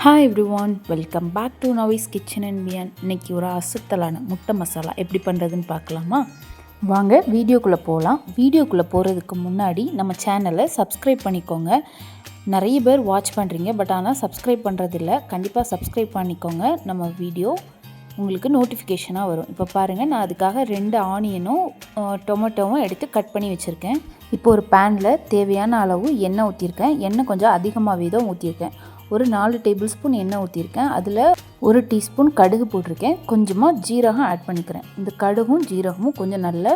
Hi everyone, welcome back to Navi's kitchen and beyond. இன்றைக்கி ஒரு அசத்தலான முட்டை மசாலா எப்படி பண்ணுறதுன்னு பார்க்கலாமா? வாங்க வீடியோக்குள்ளே போகலாம். வீடியோக்குள்ளே போகிறதுக்கு முன்னாடி நம்ம சேனலை சப்ஸ்கிரைப் பண்ணிக்கோங்க. நிறைய பேர் வாட்ச் பண்ணுறீங்க, பட் ஆனால் சப்ஸ்கிரைப் பண்ணுறதில்ல. கண்டிப்பாக சப்ஸ்கிரைப் பண்ணிக்கோங்க. நம்ம வீடியோ உங்களுக்கு நோட்டிஃபிகேஷனாக வரும். இப்போ பாருங்கள், நான் அதுக்காக 2 ஆனியனும் டொமேட்டோவும் எடுத்து கட் பண்ணி வச்சுருக்கேன். இப்போ ஒரு பேனில் தேவையான அளவு எண்ணெய் ஊற்றிருக்கேன். எண்ணெய் கொஞ்சம் அதிகமாகவே தான் ஊற்றிருக்கேன். ஒரு 4 டேபிள் ஸ்பூன் எண்ணெய் ஊற்றிருக்கேன். அதில் 1 டீஸ்பூன் கடுகு போட்டிருக்கேன். கொஞ்சமாக ஜீரகம் ஆட் பண்ணிக்கிறேன். இந்த கடுகும் ஜீரகமும் கொஞ்சம் நல்லா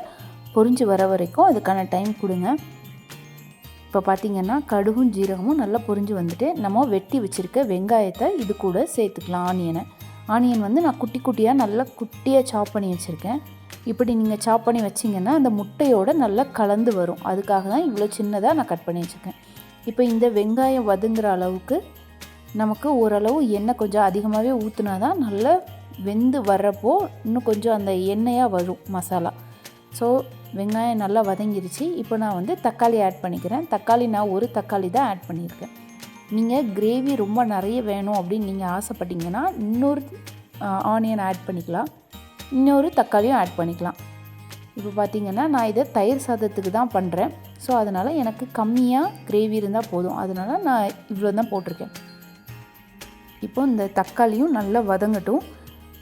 பொரிஞ்சு வர வரைக்கும் அதுக்கான டைம் கொடுங்க. இப்போ பார்த்திங்கன்னா கடுகும் ஜீரகமும் நல்லா பொரிஞ்சு வந்துட்டு நம்ம வெட்டி வச்சுருக்க வெங்காயத்தை இது கூட சேர்த்துக்கலாம். ஆனியன் வந்து நான் குட்டி குட்டியாக நல்லா குட்டியாக சாப் பண்ணி வச்சுருக்கேன். இப்படி நீங்கள் சாப் பண்ணி வச்சிங்கன்னா அந்த முட்டையோடு நல்லா கலந்து வரும். அதுக்காக தான் இவ்வளோ சின்னதாக நான் கட் பண்ணி வச்சுருக்கேன். இப்போ இந்த வெங்காயம் வதங்குற அளவுக்கு நமக்கு ஓரளவு எண்ணெய் கொஞ்சம் அதிகமாகவே ஊற்றினா தான் நல்லா வெந்து வர்றப்போ இன்னும் கொஞ்சம் அந்த எண்ணெயாக வரும் மசாலா. ஸோ வெங்காயம் நல்லா வதங்கிருச்சு. இப்போ நான் வந்து தக்காளி ஆட் பண்ணிக்கிறேன். தக்காளி நான் ஒரு தக்காளி தான் ஆட் பண்ணியிருக்கேன். நீங்கள் கிரேவி ரொம்ப நிறைய வேணும் அப்படின்னு நீங்கள் ஆசைப்பட்டீங்கன்னா இன்னொரு ஆனியன் ஆட் பண்ணிக்கலாம், இன்னொரு தக்காளியும் ஆட் பண்ணிக்கலாம். இப்போ பார்த்திங்கன்னா நான் இதை தயிர் சாதத்துக்கு தான் பண்ணுறேன். ஸோ அதனால் எனக்கு கம்மியாக கிரேவி இருந்தால் போதும். அதனால் நான் இவ்வளோ தான் போட்டிருக்கேன். இப்போ இந்த தக்காளியும் நல்லா வதங்கட்டும்.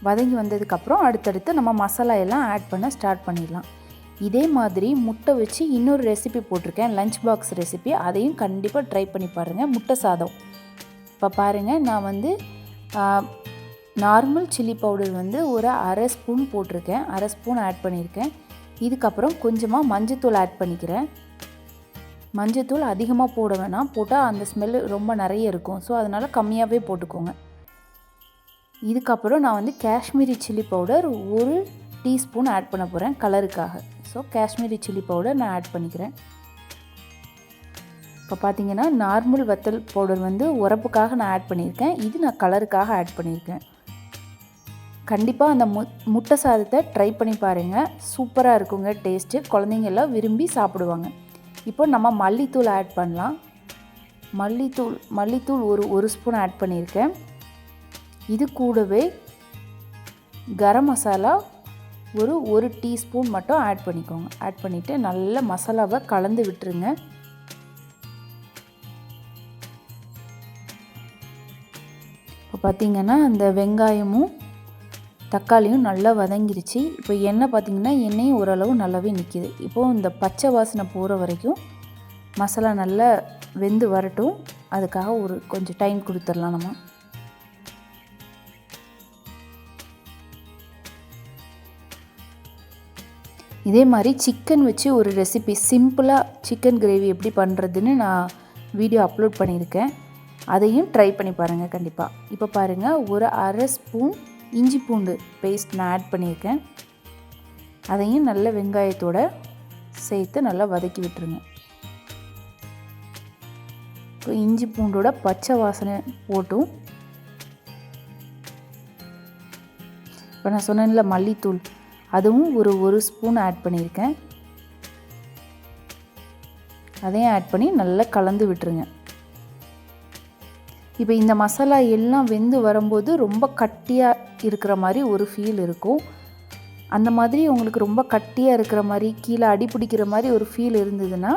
வதங்கி வந்ததுக்கப்புறம் அடுத்தடுத்து நம்ம மசாலா எல்லாம் ஆட் பண்ண ஸ்டார்ட் பண்ணிடலாம். இதே மாதிரி முட்டை வச்சு இன்னொரு ரெசிபி போட்டிருக்கேன், லஞ்ச் பாக்ஸ் ரெசிபி. அதையும் கண்டிப்பாக ட்ரை பண்ணி பாருங்கள், முட்டை சாதம். இப்போ பாருங்கள், நான் வந்து நார்மல் சில்லி பவுடர் வந்து ஒரு 1/2 ஸ்பூன் போட்டிருக்கேன். 1/2 ஸ்பூன் ஆட் பண்ணியிருக்கேன். இதுக்கப்புறம் கொஞ்சமாக மஞ்சத்தூள் ஆட் பண்ணிக்கிறேன். மஞ்சத்தூள் அதிகமாக போட வேணாம், போட்டால் அந்த ஸ்மெல்லு ரொம்ப நிறைய இருக்கும். ஸோ அதனால் கம்மியாகவே போட்டுக்கோங்க. இதுக்கப்புறம் நான் வந்து Kashmiri chilli powder 1 teaspoon add பண்ண போகிறேன் கலருக்காக. ஸோ காஷ்மீரி சில்லி பவுடர் நான் ஆட் பண்ணிக்கிறேன். இப்போ பார்த்தீங்கன்னா நார்மல் வத்தல் பவுடர் வந்து உரப்புக்காக நான் ஆட் பண்ணியிருக்கேன். இது நான் கலருக்காக ஆட் பண்ணியிருக்கேன். கண்டிப்பாக அந்த முட்டை சாதத்தை ட்ரை பண்ணி பாருங்கள், சூப்பராக இருக்குங்க டேஸ்ட்டு. குழந்தைங்க எல்லாம் விரும்பி சாப்பிடுவாங்க. இப்போ நம்ம மல்லித்தூள் ஆட் பண்ணலாம். மல்லித்தூள் ஒரு ஸ்பூன் ஆட் பண்ணியிருக்கேன். இது கூடவே கரம் மசாலா ஒரு டீஸ்பூன் மட்டும் ஆட் பண்ணிக்கோங்க. ஆட் பண்ணிவிட்டு நல்ல மசாலாவை கலந்து விட்டுருங்க. இப்போ பார்த்திங்கன்னா அந்த வெங்காயமும் தக்காளியும் நல்லா வதங்கிருச்சு. இப்போ எண்ணெய் பார்த்திங்கன்னா எண்ணெயும் ஓரளவு நல்லாவே நிற்கிது. இப்போது இந்த பச்சை வாசனை போகிற வரைக்கும் மசாலா நல்லா வெந்து வரட்டும். அதுக்காக கொஞ்சம் டைம் கொடுத்துடலாம் நம்ம. இதே மாதிரி சிக்கன் வச்சு ஒரு ரெசிபி, சிம்பிளாக சிக்கன் கிரேவி எப்படி பண்ணுறதுன்னு நான் வீடியோ அப்லோட் பண்ணியிருக்கேன். அதையும் ட்ரை பண்ணி பாருங்கள் கண்டிப்பாக. இப்போ பாருங்கள், ஒரு 1/2 ஸ்பூன் இஞ்சி பூண்டு பேஸ்ட் நான் ஆட் பண்ணியிருக்கேன். அதையும் நல்ல வெங்காயத்தோடு சேர்த்து நல்லா வதக்கி விட்டுருங்க. இப்போ இஞ்சி பூண்டோட பச்சை வாசனை போட்டும். இப்போ நான் சொன்னேன்ல மல்லித்தூள், அதுவும் ஒரு ஸ்பூன் ஆட் பண்ணியிருக்கேன். அதையும் ஆட் பண்ணி நல்லா கலந்து விட்டுருங்க. இப்போ இந்த மசாலா எல்லாம் வெந்து வரும்போது ரொம்ப கட்டியாக இருக்கிற மாதிரி ஒரு ஃபீல் இருக்கும். அந்த மாதிரி உங்களுக்கு ரொம்ப கட்டியாக இருக்கிற மாதிரி, கீழே அடி பிடிக்கிற மாதிரி ஒரு ஃபீல் இருந்ததுன்னா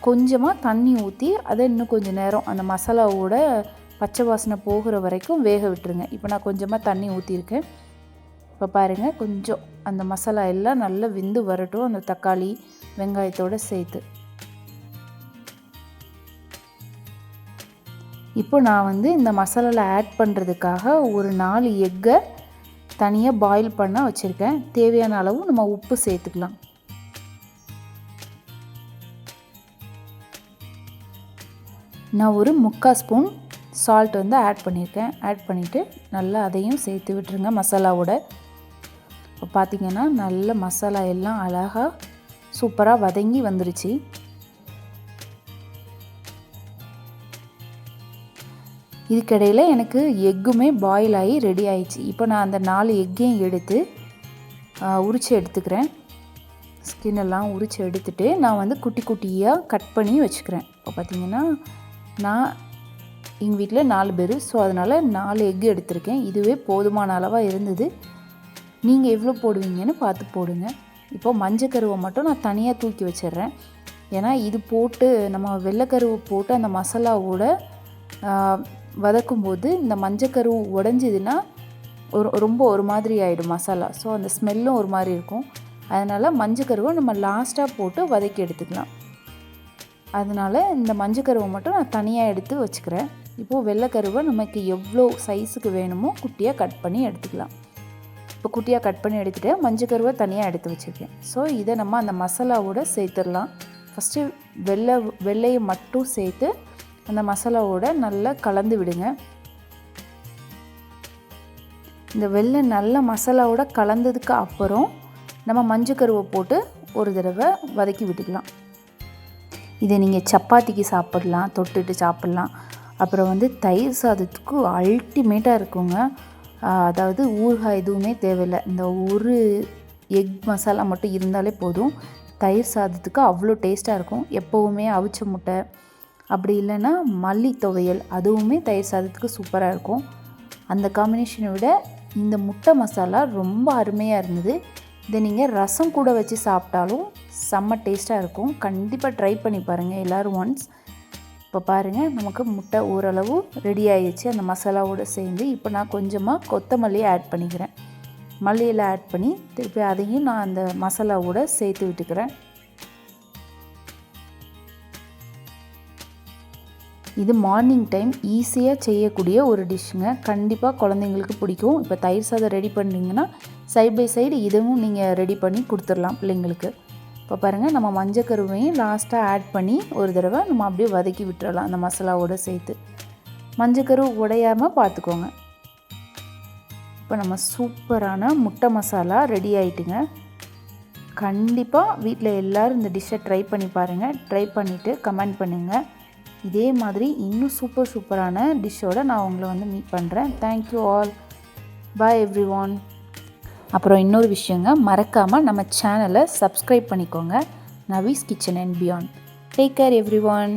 கொஞ்சமாக தண்ணி ஊற்றி அதை இன்னும் கொஞ்சம் நேரம் அந்த மசாலாவோட பச்சை வாசனை போகிற வரைக்கும் வேக விட்டுருங்க. இப்போ நான் கொஞ்சமாக தண்ணி ஊற்றிருக்கேன். இப்போ பாருங்கள், கொஞ்சம் அந்த மசாலா எல்லாம் நல்லா வெந்து வரட்டும், அந்த தக்காளி வெங்காயத்தோடு சேர்த்து. இப்போ நான் வந்து இந்த மசாலாவில் ஆட் பண்ணுறதுக்காக ஒரு 4 எக்கை தனியாக பாயில் பண்ண வச்சுருக்கேன். தேவையான அளவு நம்ம உப்பு சேர்த்துக்கலாம். நான் ஒரு 3/4 ஸ்பூன் சால்ட் வந்து ஆட் பண்ணியிருக்கேன். ஆட் பண்ணிவிட்டு நல்லா அதையும் சேர்த்து விட்டுருங்க மசாலாவோட. இப்போ பார்த்திங்கன்னா நல்ல மசாலா எல்லாம் அழகாக சூப்பராக வதங்கி வந்துருச்சு. இதுக்கிடையில் எனக்கு எக்குமே பாயில் ஆகி ரெடி ஆயிடுச்சு. இப்போ நான் அந்த 4 எக்கையும் எடுத்து உரித்து எடுத்துக்கிறேன். ஸ்கின்னெல்லாம் உரித்து எடுத்துகிட்டு நான் வந்து குட்டி குட்டியாக கட் பண்ணி வச்சுக்கிறேன். இப்போ பார்த்திங்கன்னா நான் எங்கள் வீட்டில் 4 பேர். ஸோ அதனால் 4 எக்கு எடுத்திருக்கேன். இதுவே போதுமான அளவாக இருந்தது. நீங்கள் எவ்வளோ போடுவீங்கன்னு பார்த்து போடுங்க. இப்போது மஞ்சக்கருவை மட்டும் நான் தனியாக தூக்கி வச்சிடுறேன். ஏன்னா இது போட்டு நம்ம வெள்ளைக்கருவை போட்டு அந்த மசாலாவோட வதக்கும்போது இந்த மஞ்சக்கருவு உடஞ்சிதுன்னா ரொம்ப ஒரு மாதிரி ஆகிடும் மசாலா. ஸோ அந்த ஸ்மெல்லும் ஒரு மாதிரி இருக்கும். அதனால் மஞ்சக்கருவை நம்ம லாஸ்ட்டாக போட்டு வதக்கி எடுத்துக்கலாம். அதனால் இந்த மஞ்சக்கருவை மட்டும் நான் தனியாக எடுத்து வச்சுக்கிறேன். இப்போது வெள்ளைக்கருவை நமக்கு எவ்வளோ சைஸுக்கு வேணுமோ குட்டியாக கட் பண்ணி எடுத்துக்கலாம். இப்போ குட்டியாக கட் பண்ணி எடுத்துகிட்டு மஞ்சக்கருவை தனியாக எடுத்து வச்சுருக்கேன். ஸோ இதை நம்ம அந்த மசாலாவோடு சேர்த்துடலாம். ஃபஸ்ட்டு வெள்ளையை மட்டும் சேர்த்து அந்த மசாலாவோட நல்லா கலந்து விடுங்க. இந்த வெள்ளை நல்ல மசாலாவோட கலந்ததுக்கு அப்புறம் நம்ம மஞ்சக்கருவை போட்டு ஒரு தடவை வதக்கி விட்டுக்கலாம். இதை நீங்கள் சப்பாத்திக்கு சாப்பிடலாம், தொட்டுட்டு சாப்பிட்லாம். அப்புறம் தயிர் சாதத்துக்கு அல்டிமேட்டாக இருக்குங்க. அதாவது ஊறுகாய் எதுவுமே தேவையில்லை. இந்த ஒரு எக் மசாலா மட்டும் இருந்தாலே போதும். தயிர் சாதத்துக்கு அவ்வளோ டேஸ்ட்டாக இருக்கும். எப்போவுமே அவிச்ச முட்டை அப்படி இல்லைன்னா மல்லி துவையல் அதுவுமே தயிர் சாதத்துக்கு சூப்பராக இருக்கும். அந்த காம்பினேஷனை விட இந்த முட்டை மசாலா ரொம்ப அருமையாக இருந்தது. இதை நீங்கள் ரசம் கூட வச்சு சாப்பிட்டாலும் செம்ம டேஸ்ட்டாக இருக்கும். கண்டிப்பாக ட்ரை பண்ணி பாருங்கள் எல்லோரும் ஒன்ஸ். இப்போ பாருங்கள், நமக்கு முட்டை ஓரளவு ரெடி ஆகிடுச்சு அந்த மசாலாவோடு சேர்ந்து. இப்போ நான் கொஞ்சமாக கொத்தமல்லியை ஆட் பண்ணிக்கிறேன். மல்லியில் ஆட் பண்ணி திருப்பி அதையும் நான் அந்த மசாலாவோடு சேர்த்து விட்டுக்கிறேன். இது மார்னிங் டைம் ஈஸியாக செய்யக்கூடிய ஒரு டிஷ்ஷுங்க. கண்டிப்பாக குழந்தைங்களுக்கு பிடிக்கும். இப்போ தயிர் சாதம் ரெடி பண்ணுறீங்கன்னா சைட் பை சைடு இதுவும் நீங்கள் ரெடி பண்ணி கொடுத்துடலாம் பிள்ளைங்களுக்கு. இப்போ பாருங்கள், நம்ம மஞ்சக்கருவையும் லாஸ்ட்டாக ஆட் பண்ணி ஒரு தடவை நம்ம அப்படியே வதக்கி விட்டுறலாம் அந்த மசாலாவோடு சேர்த்து. மஞ்சக்கரு உடையாமல் பார்த்துக்கோங்க. இப்போ நம்ம சூப்பரான முட்டை மசாலா ரெடி ஆகிட்டுங்க. கண்டிப்பாக வீட்டில் எல்லோரும் இந்த டிஷ்ஷை ட்ரை பண்ணி பாருங்கள். ட்ரை பண்ணிவிட்டு கமெண்ட் பண்ணுங்கள். இதே மாதிரி இன்னும் சூப்பரான டிஷ்ஷோடு நான் உங்களை மீட் பண்ணுறேன். Thank you all. Bye everyone. அப்புறம் இன்னொரு விஷயங்க, மறக்காமல் நம்ம சேனலை சப்ஸ்கிரைப் பண்ணிக்கோங்க. Navee's kitchen and beyond. Take care everyone.